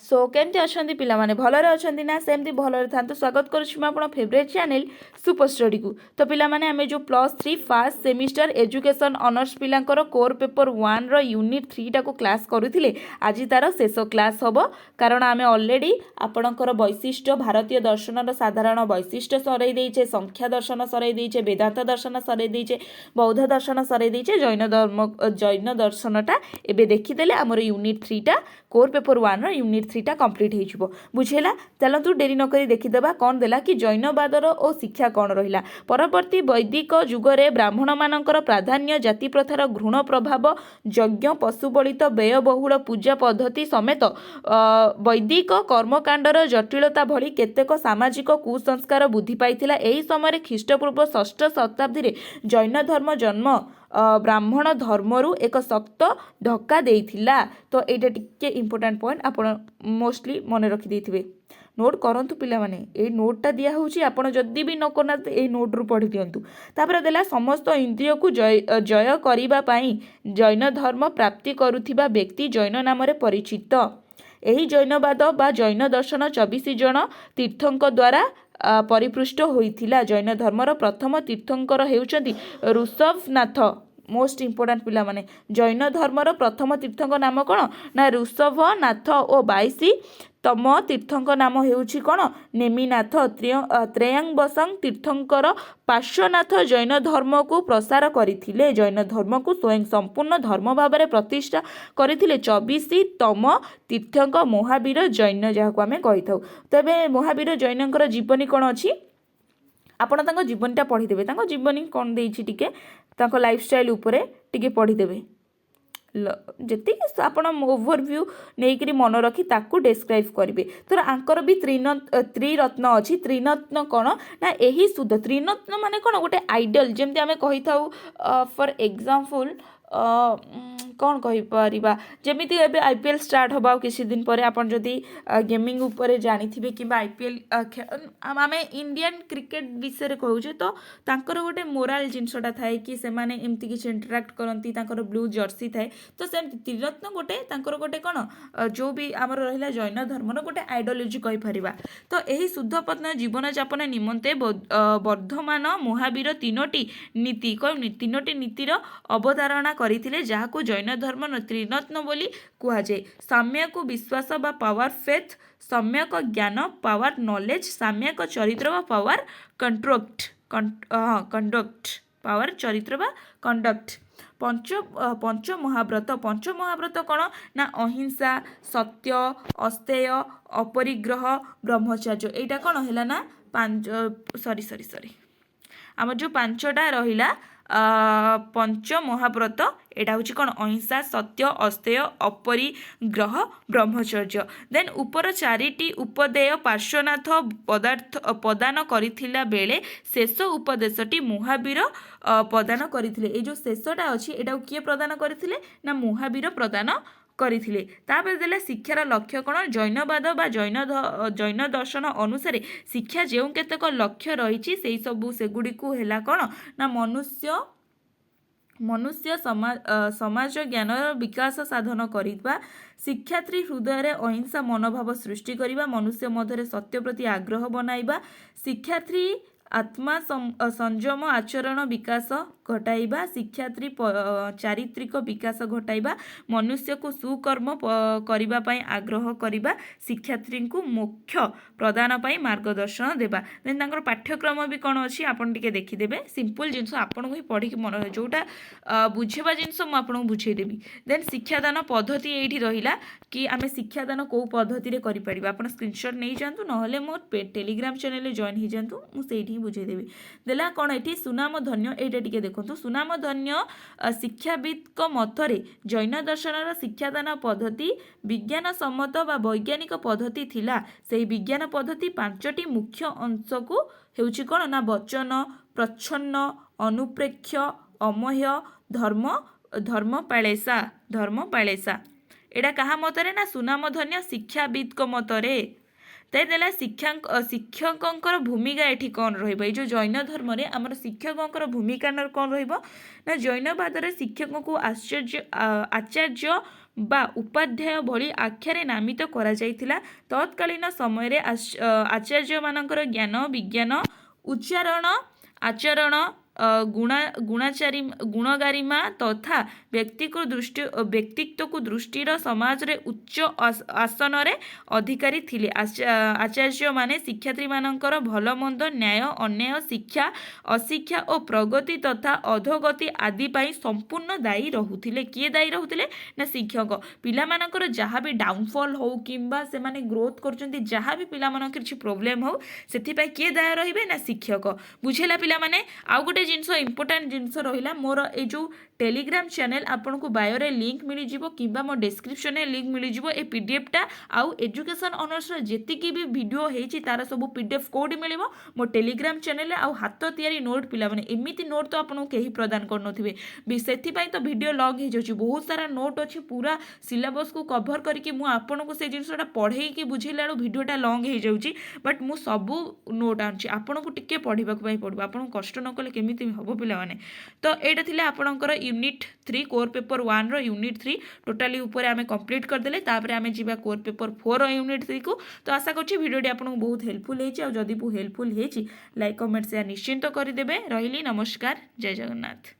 सो केमती अच्छा पिलाने भलरे अच्छा ना सेमती भलरे था स्वागत करुँ आप फेवरेट चैनल सुपर स्टडी को। तो पिलाने आम जो +3 फर्स्ट सेमिस्टर एजुकेशन ऑनर्स पिलांकर कोर पेपर 1 रो यूनिट 3 टाको क्लास करुले आज तार शेष क्लास हम कारण आम ऑलरेडी आपणकर वैशिष्ट्य भारतीय दर्शन साधारण वैशिष्ट्य सरई देचे संख्या दर्शन सरई देचे वेदांत दर्शन सरई देचे बौद्ध दर्शन सरई देचे जैन दर्शनटा एबे देखीदेले आमर यूनिट 3 टा कोर पेपर 1 रो यूनिट 3 टा कंप्लीट हो बुझेला। चलतु डेरी नक देखीदेवा कौन देला कि जैनवादर और शिक्षा कौन रहा। परवर्ती वैदिक जुगरे ब्राह्मण मानकर प्राधान्य जाति प्रथार घृण प्रभाव यज्ञ पशुबलित व्ययबहुल पूजा पद्धति समेत वैदिक कर्मकांडर जटिलता भली केतेक सामाजिक कुसंस्कार बुद्धि पाइथिला। एही समय ख्रीष्टपूर्व 6ठ शताब्दी जैन धर्म जन्म ब्राह्मण धर्मरू एक शक्त धक्का देइथिला। तो एटा टिके इंपोर्टेंट पॉइंट आप मोस्टली मन रखी देइथिबे नोट करंतु पिला माने ए नोटटा दिया होउची आपण जद्दी भी न करना ए नोट रु पढ़ी दियंतु। तापर देला समस्त इंद्रिय को जय करिबा पई जैन धर्म प्राप्ति करुथिबा व्यक्ति जैन नाम रे परिचित। एही जैनवाद बा जैन दर्शन 24 जन तीर्थंक द्वारा परिपृष्ट होइथिला। जैन धर्मर प्रथम तीर्थंकर हेउचंती ऋषभनाथ। मोस्ट इंपोर्टेंट पिला माने जैन धर्मर प्रथम तीर्थंक नाम कौन ना ऋषभनाथ और 22तम तीर्थंक नाम हेउछि कौन नेमिनाथ। त्रयंबसं तीर्थंकर पार्श्वनाथ जैन धर्म को प्रसार करथिले। जैन धर्म को स्वयं संपूर्ण धर्म भाव में प्रतिष्ठा करथिले। 24तम तीर्थंक महावीर जैन जहाँ आम कही था। तेबे महावीर जैनकर जीवनी कौन अच्छी आपण तांको जीवनीटा पढ़ीदेवे। तांको जीवनी कौन देइछि टिके तांको लाइफस्टाइल उपरे टिके पढ़ीदेवे। जी आपण ओवरव्यू नहीं मन रखी ताकू डिस्क्राइब करेंगे। तो आंकर भी त्रिरत्न अच्छी। त्रिरत्न कौन ना यही शुद्ध त्रिरत्न माने कौन गोटे आइडल जमती आम कही था। फॉर एग्जांपल कौन कहीपर जमीती एवं आईपीएल स्टार्ट होगा किसी दिन पर आपन जदि गेमिंग उपरे जानी कि आईपीएल आम इंडियन क्रिकेट विषय कहूचे तो तांकर गोटे मोराल जिनसटा थाए कि से माने एमती किसी इंटराक्ट करती ब्लू जर्सी थाए। तो सेमती त्रिरत्न गोटे तांकर गोटे कौन जो भी आमर रहा जैन धर्मर गोटे आइडियोलॉजी कहीपर। तो यही शुद्धपत्न जीवन यापन निमंते वर्धमान महावीर तीनोटी नीति कौन तीनोटी नीतिर अवधारणा करथिले जहाको जैन धर्म त्रिरत्न बोली कुहाଯାଏ। साम्यक विश्वास बा पावर फेथ, सम्यक ज्ञान पावर नॉलेज, साम्यक चरित्र बा पावर कंडक्ट पावर चरित्र बा कंडक्ट। पंच महाव्रत कौन ना अहिंसा सत्य अस्तेय अपरिग्रह ब्रह्मचर्य। एटा कौन है ना सॉरी आम जो पांचटा रहिला पंच महाव्रत एटा हूँ कौन अहिंसा सत्य अस्तेय अपरिग्रह ब्रह्मचर्य। देन उपर चारिटी उपदेय पार्श्वनाथ प्रदान करथिला बेले शेष उपदेशटी महावीर प्रदान करथिले। ए जो शेषटा अच्छी एटा किए प्रदान करथिले ना महावीर प्रदान करथिले। तापर देला शिक्षार लक्ष्य कौन जैनवाद बा जैन दर्शन अनुसार शिक्षा जो केतक लक्ष्य रही से सबू सेगुड़ी को है कौन ना मनुष्य समाज ज्ञान विकास साधन करवा, शिक्षार्थी हृदय अहिंसा मनोभाव सृष्टि करवा, मनुष्य मध्य सत्य प्रति आग्रह बनाइबा, शिक्षार्थी आत्मा संयम आचरण विकास घटाइबा, शिक्षार्थी चारित्रिक विकास घटाइबा, मनुष्य को सुकर्म करिबा पई आग्रह करिबा, शिक्षार्थी को मोक्ष प्रदान पई मार्गदर्शन देबा। देन तांकर पाठ्यक्रम भी कौन अच्छी आपन टिके देखिदेबे। सिंपल जिनस आपन को पढ़ी मन रहे जोटा बुझेबा जिनस मु आपन बुझेदेबी। देन शिक्षादान पद्धति एठी रहिला कि आमे शिक्षादान को पद्धति रे करि परिबा। आपन स्क्रीनशॉट नहीं जानतु नहले मो टेलीग्राम चैनल रे जॉइन ही जानतु मु सेठी बुझेदेबी। देला कौन एठी सुनाम धन्य एटा टिके देखंतु। सुनाम धन्य शिक्षाविद मतरे जैन दर्शन शिक्षादान पद्धति विज्ञान सम्मत बा वैज्ञानिक पद्धति थिला। से विज्ञान पद्धति 5टी मुख्य अंश को हेउछि कौन ना वचन प्रच्छन्न अनुप्रेक्ष अमह्य धर्म पालेसा। एटा कहा मतरे ना सुनाम धन्य शिक्षाविद मतरे। तेला शिक्षकों भूमिका एठी कौन रहिबा। जो जैन धर्म रे आमर शिक्षकों भूमिका कौन रहिबा ना जैनवाद शिक्षकों को आचार्य बा उपाध्याय भली आख्यारे नामित कराଯାଇଥିଲା। तत्कालीन समय आचार्य मानकर ज्ञान विज्ञान उच्चारण आचरण गुणाचारी गुणगारिमा तथा व्यक्तित्व को दृष्टिर समाज रे उच्च आसन रे अधिकारी थिले। आचार्य माने शिक्षार्थी मानकर भल मंद न्याय अन्याय शिक्षा अशिक्षा और प्रगति तथा अधोगति आदि पाई संपूर्ण दायी रहुथिले। किए दायी रहुथिले ना शिक्षक। पिला मानकर जहाँ भी डाउनफॉल हो किंबा से माने ग्रोथ करचंती जहाँ भी पिला मानकर किछि प्रॉब्लम हो सेथि पाई किए दायी रहिबे ना शिक्षक। बुझेला पिला माने। आउ गोटे जिनस इंपोर्टेंट जिनस रहिला मोर ए जो टेलीग्राम चैनल आपन को बायो रे लिंक मिली जिवो किंबा मो डिस्क्रिप्शन रे लिंक मिली जिवो ए पीडीएफ टा आउ एजुकेशन ऑनर्स रे जेति की भी वीडियो हेची तार सब पीडीएफ कोड मिलिबो मो टेलीग्राम चैनल रे आउ हाथ तयारी नोट पिला माने एमिति नोट तो आपन को केही प्रदान कर नथिबे सेथि पई तो वीडियो लॉन्ग हे जाउची बहुत सारा नोट अछि पूरा सिलेबस को कवर करके मु आपन को से जिनसटा पढेई की बुझेला वीडियो टा लॉन्ग हे जाउची बट मु सब नोट आनछि आपन को टिके पढिबा को पई पड़बो आपन कष्ट न कले केमिति हबो पिला माने। तो एटा थिले आपनकर यूनिट 3 कोर पेपर 1 रो यूनिट 3 टोटाली ऊपर आमे कंप्लीट कर देले तापर आमे जीवा कोर पेपर 4 रो यूनिट 3 को। तो आशा करछि वीडियो टी आपन को बहुत हेल्पफुल हेछि आ जदी बु हेल्पफुल हेछि लाइक कमेंट शेयर निश्चिंत करि देबे। रहिली नमस्कार जय जगन्नाथ।